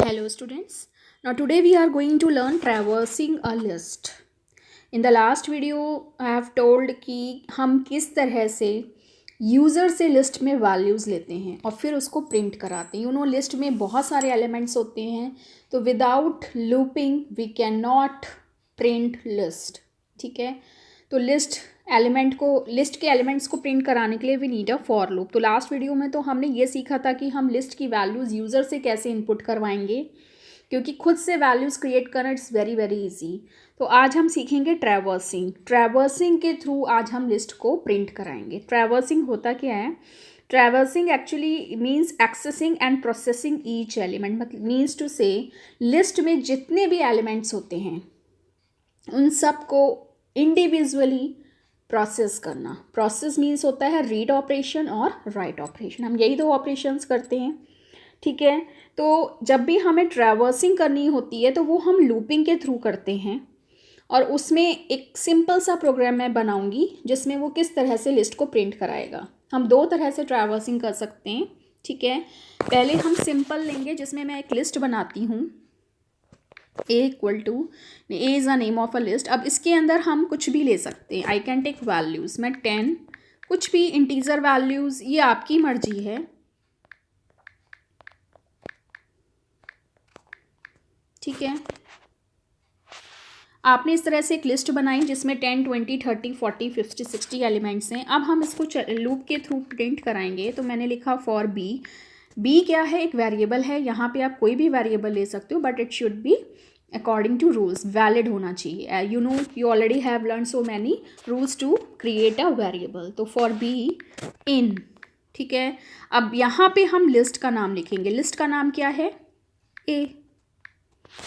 Hello students. Now today we are going to learn traversing a list. In the last video I have told कि हम किस तरह से user से list में वैल्यूज़ लेते हैं और फिर उसको प्रिंट कराते हैं। लिस्ट में बहुत सारे एलिमेंट्स होते हैं, तो without looping we can not print list. ठीक है, तो लिस्ट के एलिमेंट्स को प्रिंट कराने के लिए we need a for loop. तो लास्ट वीडियो में तो हमने ये सीखा था कि हम लिस्ट की वैल्यूज़ यूज़र से कैसे इनपुट करवाएंगे, क्योंकि खुद से वैल्यूज़ क्रिएट करना इट्स वेरी वेरी इजी। तो आज हम सीखेंगे ट्रैवर्सिंग के थ्रू आज हम लिस्ट को प्रिंट कराएंगे। ट्रैवर्सिंग होता क्या है? Traversing actually means accessing and processing each element, मतलब मीन्स टू से लिस्ट में जितने भी एलिमेंट्स होते हैं उन सब को इंडिविजुअली प्रोसेस करना। प्रोसेस मीन्स होता है रीड ऑपरेशन और राइट ऑपरेशन, हम यही दो ऑपरेशंस करते हैं। ठीक है, तो जब भी हमें ट्रैवर्सिंग करनी होती है तो वो हम लूपिंग के थ्रू करते हैं, और उसमें एक सिंपल सा प्रोग्राम मैं बनाऊंगी जिसमें वो किस तरह से लिस्ट को प्रिंट कराएगा। हम दो तरह से ट्रैवर्सिंग कर सकते हैं। ठीक है, पहले हम सिंपल लेंगे जिसमें मैं एक लिस्ट बनाती हूँ, ए is a name of a list. अब इसके अंदर हम कुछ भी ले सकते हैं। आई कैन टेक वैल्यूज़, मैं 10 कुछ भी इंटीजर वैल्यूज़, ये आपकी मर्जी है। ठीक है, आपने इस तरह से एक लिस्ट बनाई जिसमें 10, 20, 30, 40, 50, 60 एलिमेंट्स हैं। अब हम इसको लूप के थ्रू प्रिंट कराएंगे। तो मैंने लिखा फॉर बी क्या है? एक वेरिएबल है। यहाँ पे आप कोई भी वेरिएबल ले सकते हो, but it should be according to rules, valid होना चाहिए। You already have learn so many rules to create a variable. तो फॉर बी इन, ठीक है। अब यहाँ पे हम लिस्ट का नाम लिखेंगे। लिस्ट का नाम क्या है? ए।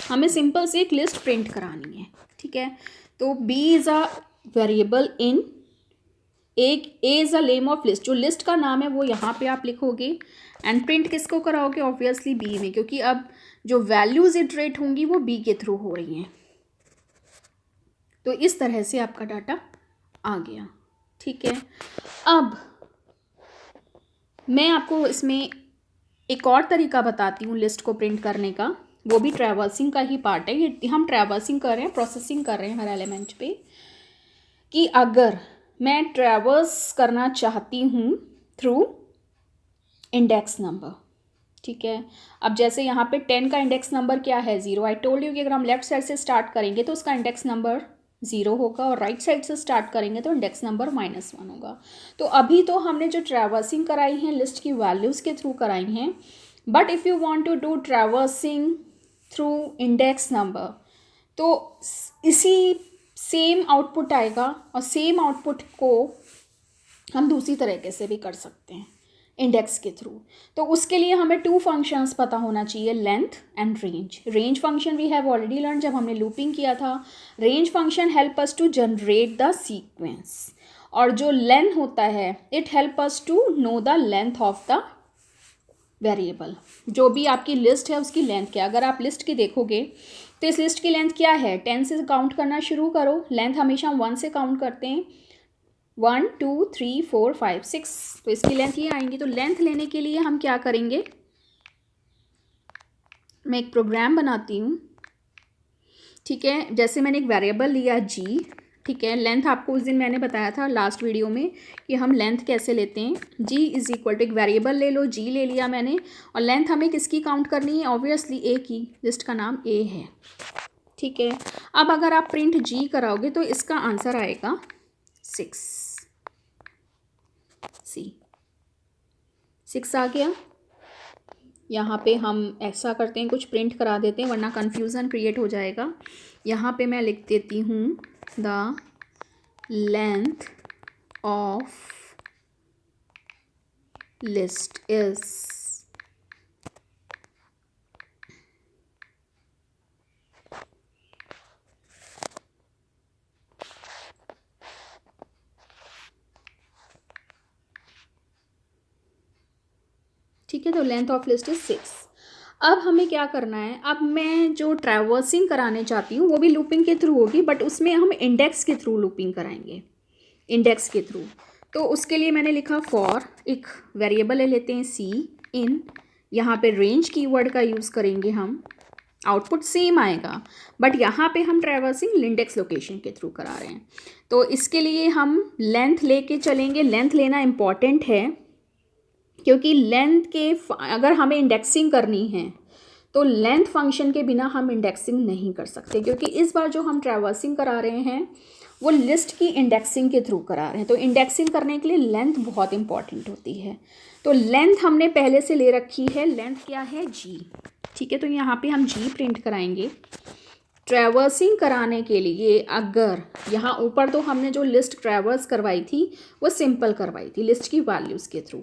हमें सिंपल से एक लिस्ट प्रिंट करानी है। ठीक है, तो B is a variable in, एक A is a name of list, जो लिस्ट का नाम है वो यहाँ पे आप लिखोगे, एंड प्रिंट किसको कराओगे? ऑब्वियसली बी में, क्योंकि अब जो वैल्यूज इटरेट होंगी वो बी के थ्रू हो रही हैं। तो इस तरह से आपका डाटा आ गया। ठीक है, अब मैं आपको इसमें एक और तरीका बताती हूँ लिस्ट को प्रिंट करने का, वो भी ट्रैवर्सिंग का ही पार्ट है। ये हम ट्रैवर्सिंग कर रहे हैं, प्रोसेसिंग कर रहे हैं हर एलिमेंट पे, कि अगर मैं ट्रैवर्स करना चाहती हूँ थ्रू इंडेक्स नंबर। ठीक है, अब जैसे यहाँ पे 10 का इंडेक्स नंबर क्या है? 0। आई टोल्ड यू कि अगर हम लेफ्ट साइड से स्टार्ट करेंगे तो उसका इंडेक्स नंबर 0 होगा, और राइट साइड से स्टार्ट करेंगे तो इंडेक्स नंबर -1 होगा। तो अभी तो हमने जो ट्रैवर्सिंग कराई है लिस्ट की वैल्यूज़ के थ्रू कराई हैं, but if you want to do traversing through index number तो इसी सेम आउटपुट आएगा, और सेम आउटपुट को हम दूसरी तरीके से भी कर सकते हैं इंडेक्स के थ्रू। तो उसके लिए हमें 2 फंक्शंस पता होना चाहिए, length and range. Range function we have already learn जब हमने लूपिंग किया था। Range function help us to generate the sequence, और जो लेंथ होता है it help us to know the length of the variable. जो भी आपकी लिस्ट है उसकी लेंथ क्या, अगर आप लिस्ट की देखोगे तो इस लिस्ट की लेंथ क्या है? 10 से काउंट करना शुरू करो। लेंथ हमेशा हम 1 से काउंट करते हैं, 1 2 3 4 5 6, तो इसकी लेंथ ये आएंगी। तो लेंथ लेने के लिए हम क्या करेंगे? मैं एक प्रोग्राम बनाती हूँ। ठीक है, जैसे मैंने एक वेरिएबल लिया जी। ठीक है, लेंथ आपको उस दिन मैंने बताया था लास्ट वीडियो में कि हम लेंथ कैसे लेते हैं। जी इज इक्वल टू, एक वेरिएबल ले लो, जी ले लिया मैंने, और लेंथ हमें किसकी काउंट करनी है? ऑब्वियसली ए की। लिस्ट का नाम ए है। ठीक है, अब अगर आप प्रिंट जी कराओगे तो इसका आंसर आएगा 6 आ गया। यहाँ पे हम ऐसा करते हैं, कुछ प्रिंट करा देते हैं वरना कन्फ्यूज़न क्रिएट हो जाएगा। यहाँ पे मैं लिख देती हूँ the length of list is ठीक है, तो लेंथ ऑफ लिस्ट इज 6। अब हमें क्या करना है? अब मैं जो ट्रैवर्सिंग कराने चाहती हूँ वो भी लूपिंग के थ्रू होगी, बट उसमें हम इंडेक्स के थ्रू लूपिंग कराएंगे, इंडेक्स के थ्रू। तो उसके लिए मैंने लिखा फॉर, एक वेरिएबल ले लेते हैं सी इन यहाँ पे रेंज कीवर्ड का यूज़ करेंगे हम, आउटपुट सेम आएगा, बट यहाँ पे हम ट्रैवर्सिंग इंडेक्स लोकेशन के थ्रू करा रहे हैं। तो इसके लिए हम लेंथ लेके चलेंगे। लेंथ लेना इम्पॉर्टेंट है, क्योंकि लेंथ के अगर हमें इंडेक्सिंग करनी है तो लेंथ फंक्शन के बिना हम इंडेक्सिंग नहीं कर सकते, क्योंकि इस बार जो हम ट्रैवर्सिंग करा रहे हैं वो लिस्ट की इंडेक्सिंग के थ्रू करा रहे हैं। तो इंडेक्सिंग करने के लिए लेंथ बहुत इंपॉर्टेंट होती है। तो लेंथ हमने पहले से ले रखी है, लेंथ क्या है जी, ठीक है। तो यहाँ पे हम जी प्रिंट कराएंगे। ट्रैवर्सिंग कराने के लिए अगर यहाँ ऊपर तो हमने जो लिस्ट ट्रैवर्स करवाई थी वो सिंपल करवाई थी लिस्ट की वैल्यूज़ के थ्रू,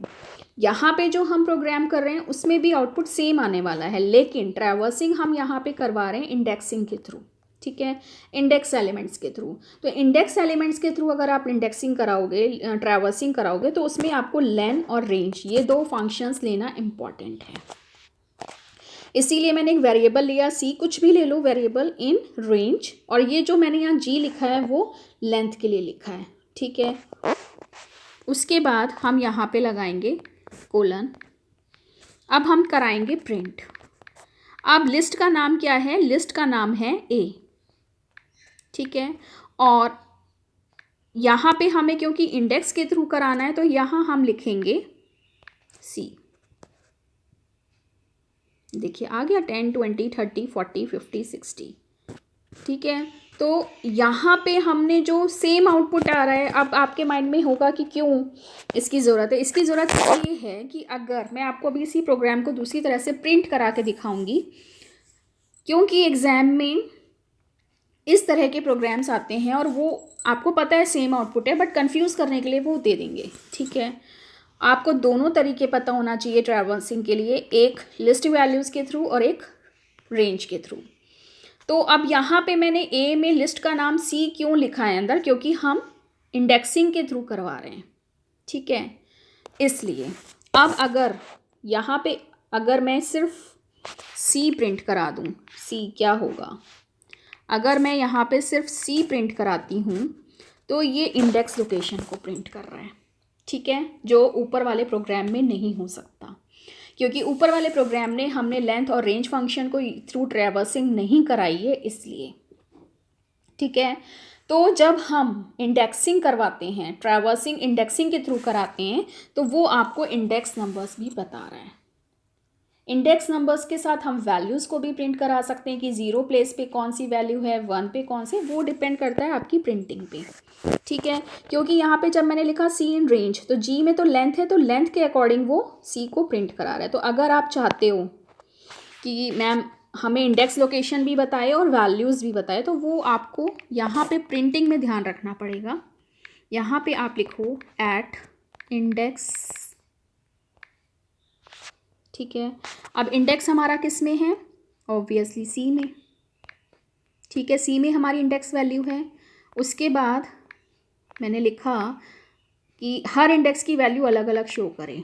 यहाँ पे जो हम प्रोग्राम कर रहे हैं उसमें भी आउटपुट सेम आने वाला है, लेकिन ट्रैवर्सिंग हम यहाँ पे करवा रहे हैं इंडेक्सिंग के थ्रू, ठीक है, इंडेक्स एलिमेंट्स के थ्रू। तो इंडेक्स एलिमेंट्स के थ्रू अगर आप इंडेक्सिंग कराओगे, ट्रैवर्सिंग कराओगे, तो उसमें आपको लेन और रेंज ये दो फंक्शंस लेना इम्पॉर्टेंट है। इसीलिए मैंने एक वेरिएबल लिया सी, कुछ भी ले लो वेरिएबल, इन रेंज, और ये जो मैंने यहाँ जी लिखा है वो लेंथ के लिए लिखा है, ठीक है। उसके बाद हम यहाँ पे लगाएंगे कोलन। अब हम कराएंगे प्रिंट। अब लिस्ट का नाम क्या है, लिस्ट का नाम है ए, ठीक है। और यहाँ पे हमें क्योंकि इंडेक्स के थ्रू कराना है तो यहाँ हम लिखेंगे सी। देखिए आ गया 10, 20, 30, 40, 50, 60, ठीक है। तो यहाँ पे हमने जो सेम आउटपुट आ रहा है, अब आपके माइंड में होगा कि क्यों इसकी ज़रूरत है। इसकी ज़रूरत ये है कि अगर मैं आपको अभी इसी प्रोग्राम को दूसरी तरह से प्रिंट करा के दिखाऊंगी, क्योंकि एग्ज़ाम में इस तरह के प्रोग्राम्स आते हैं और वो आपको पता है सेम आउटपुट है, बट कंफ्यूज करने के लिए वो दे देंगे, ठीक है। आपको दोनों तरीके पता होना चाहिए ट्रैवर्सिंग के लिए, एक लिस्ट वैल्यूज़ के थ्रू और एक रेंज के थ्रू। तो अब यहाँ पे मैंने ए में लिस्ट का नाम सी क्यों लिखा है अंदर, क्योंकि हम इंडेक्सिंग के थ्रू करवा रहे हैं, ठीक है, इसलिए। अब अगर यहाँ पे अगर मैं सिर्फ सी प्रिंट करा दूँ, सी क्या होगा, अगर मैं यहाँ पे सिर्फ सी प्रिंट कराती हूँ तो ये इंडेक्स लोकेशन को प्रिंट कर रहा है, ठीक है, जो ऊपर वाले प्रोग्राम में नहीं हो सकता, क्योंकि ऊपर वाले प्रोग्राम ने हमने लेंथ और रेंज फंक्शन को थ्रू ट्रैवर्सिंग नहीं कराई है, इसलिए, ठीक है। तो जब हम इंडेक्सिंग करवाते हैं, ट्रैवर्सिंग इंडेक्सिंग के थ्रू कराते हैं, तो वो आपको इंडेक्स नंबर्स भी बता रहा है। इंडेक्स नंबर्स के साथ हम वैल्यूज़ को भी प्रिंट करा सकते हैं कि 0 प्लेस पे कौन सी वैल्यू है, 1 पे कौन सी, वो डिपेंड करता है आपकी प्रिंटिंग पे, ठीक है। क्योंकि यहाँ पे जब मैंने लिखा सी इन रेंज, तो जी में तो लेंथ है, तो लेंथ के अकॉर्डिंग वो सी को प्रिंट करा रहा है। तो अगर आप चाहते हो कि मैम हमें इंडेक्स लोकेशन भी बताए और वैल्यूज़ भी बताए, तो वो आपको यहाँ पे प्रिंटिंग में ध्यान रखना पड़ेगा। यहाँ पे आप लिखो एट इंडेक्स, ठीक है। अब इंडेक्स हमारा किस में है, ऑब्वियसली सी में, ठीक है, सी में हमारी इंडेक्स वैल्यू है। उसके बाद मैंने लिखा कि हर इंडेक्स की वैल्यू अलग अलग शो करें,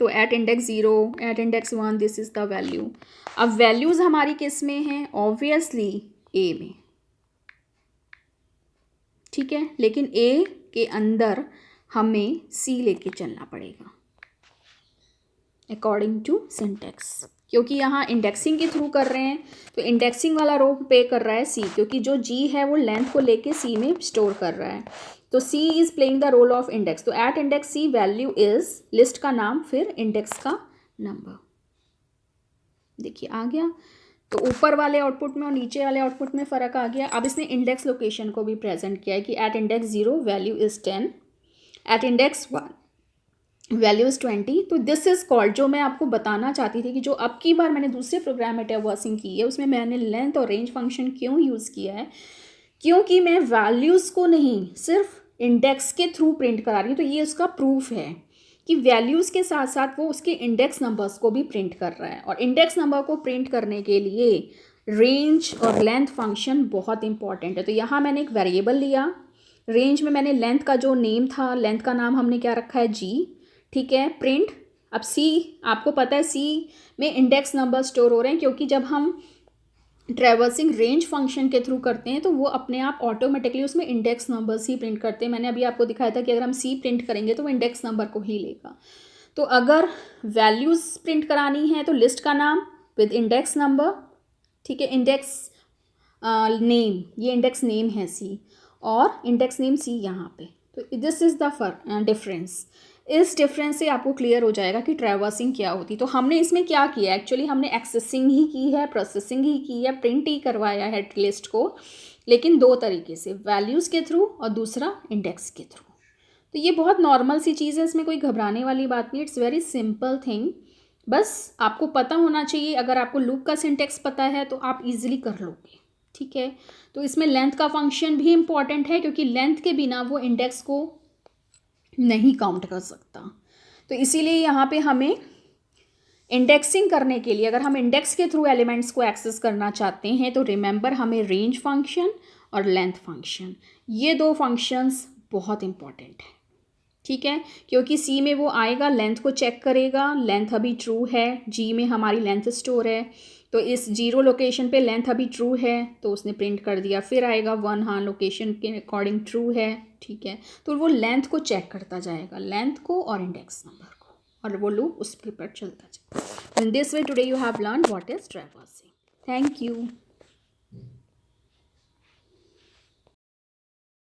तो at index 0, at index 1, this is the value. अब वैल्यूज़ हमारी किस में हैं, ऑब्वियसली ए में, ठीक है, लेकिन ए के अंदर हमें सी लेके चलना पड़ेगा अकॉर्डिंग टू सिंटैक्स, क्योंकि यहाँ इंडेक्सिंग के थ्रू कर रहे हैं, तो इंडेक्सिंग वाला रो पे कर रहा है सी, क्योंकि जो जी है वो लेंथ को लेके सी में स्टोर कर रहा है, तो C is playing the role of index. तो at index C value is list का नाम फिर इंडेक्स का नंबर। देखिए आ गया, तो ऊपर वाले आउटपुट में और नीचे वाले आउटपुट में फ़र्क आ गया। अब इसने इंडेक्स लोकेशन को भी प्रेजेंट किया है कि at index 0 value is 10, at index 1 value is 20। तो दिस इज़ कॉल्ड, जो मैं आपको बताना चाहती थी कि जो अब की बार मैंने दूसरे प्रोग्राम में ट्रैवर्सिंग की है उसमें मैंने लेंथ और रेंज फंक्शन क्यों यूज़ किया है, क्योंकि मैं वैल्यूज़ को नहीं सिर्फ इंडेक्स के थ्रू प्रिंट करा रही हूँ। तो ये उसका प्रूफ है कि वैल्यूज़ के साथ साथ वो उसके इंडेक्स नंबर्स को भी प्रिंट कर रहा है, और इंडेक्स नंबर को प्रिंट करने के लिए रेंज और लेंथ फंक्शन बहुत इंपॉर्टेंट है। तो यहाँ मैंने एक वेरिएबल लिया, रेंज में मैंने लेंथ का जो नेम था, लेंथ का नाम हमने क्या रखा है जी, ठीक है, प्रिंट। अब सी, आपको पता है सी में इंडेक्स नंबर स्टोर हो रहे हैं, क्योंकि जब हम ट्रैवर्सिंग रेंज फंक्शन के थ्रू करते हैं तो वो अपने आप ऑटोमेटिकली उसमें इंडेक्स नंबर्स ही प्रिंट करते हैं। मैंने अभी आपको दिखाया था कि अगर हम सी प्रिंट करेंगे तो वो इंडेक्स नंबर को ही लेगा। तो अगर वैल्यूज़ प्रिंट करानी है तो लिस्ट का नाम विद इंडेक्स नंबर, ठीक है, इंडेक्स नेम, ये इंडेक्स नेम है सी, और इंडेक्स नेम सी यहाँ पे। तो दिस इज़ द डिफरेंस। इस डिफरेंस से आपको क्लियर हो जाएगा कि ट्रैवर्सिंग क्या होती। तो हमने इसमें क्या किया, एक्चुअली हमने एक्सेसिंग ही की है, प्रोसेसिंग ही की है, प्रिंट ही करवाया है लिस्ट को, लेकिन दो तरीके से, वैल्यूज़ के थ्रू और दूसरा इंडेक्स के थ्रू। तो ये बहुत नॉर्मल सी चीज़ है, इसमें कोई घबराने वाली बात नहीं, इट्स वेरी सिंपल थिंग। बस आपको पता होना चाहिए, अगर आपको लूप का सिंटेक्स पता है तो आप इजीली कर लोगे, ठीक है। तो इसमें लेंथ का फंक्शन भी इम्पॉर्टेंट है, क्योंकि लेंथ के बिना वो इंडेक्स को नहीं काउंट कर सकता। तो इसीलिए यहाँ पे हमें इंडेक्सिंग करने के लिए, अगर हम इंडेक्स के थ्रू एलिमेंट्स को एक्सेस करना चाहते हैं, तो रिमेंबर हमें रेंज फंक्शन और लेंथ फंक्शन, ये दो फंक्शंस बहुत इंपॉर्टेंट है, ठीक है। क्योंकि सी में वो आएगा, लेंथ को चेक करेगा, लेंथ अभी ट्रू है, जी में हमारी लेंथ स्टोर है, तो इस 0 लोकेशन पे लेंथ अभी ट्रू है तो उसने प्रिंट कर दिया, फिर आएगा 1, हाँ लोकेशन के अकॉर्डिंग ट्रू है, ठीक है। तो वो लेंथ को चेक करता जाएगा, लेंथ को और इंडेक्स नंबर को, और वो लूप उस पर चलता जाएगा। In this way today you have learn what is traversing. Thank you.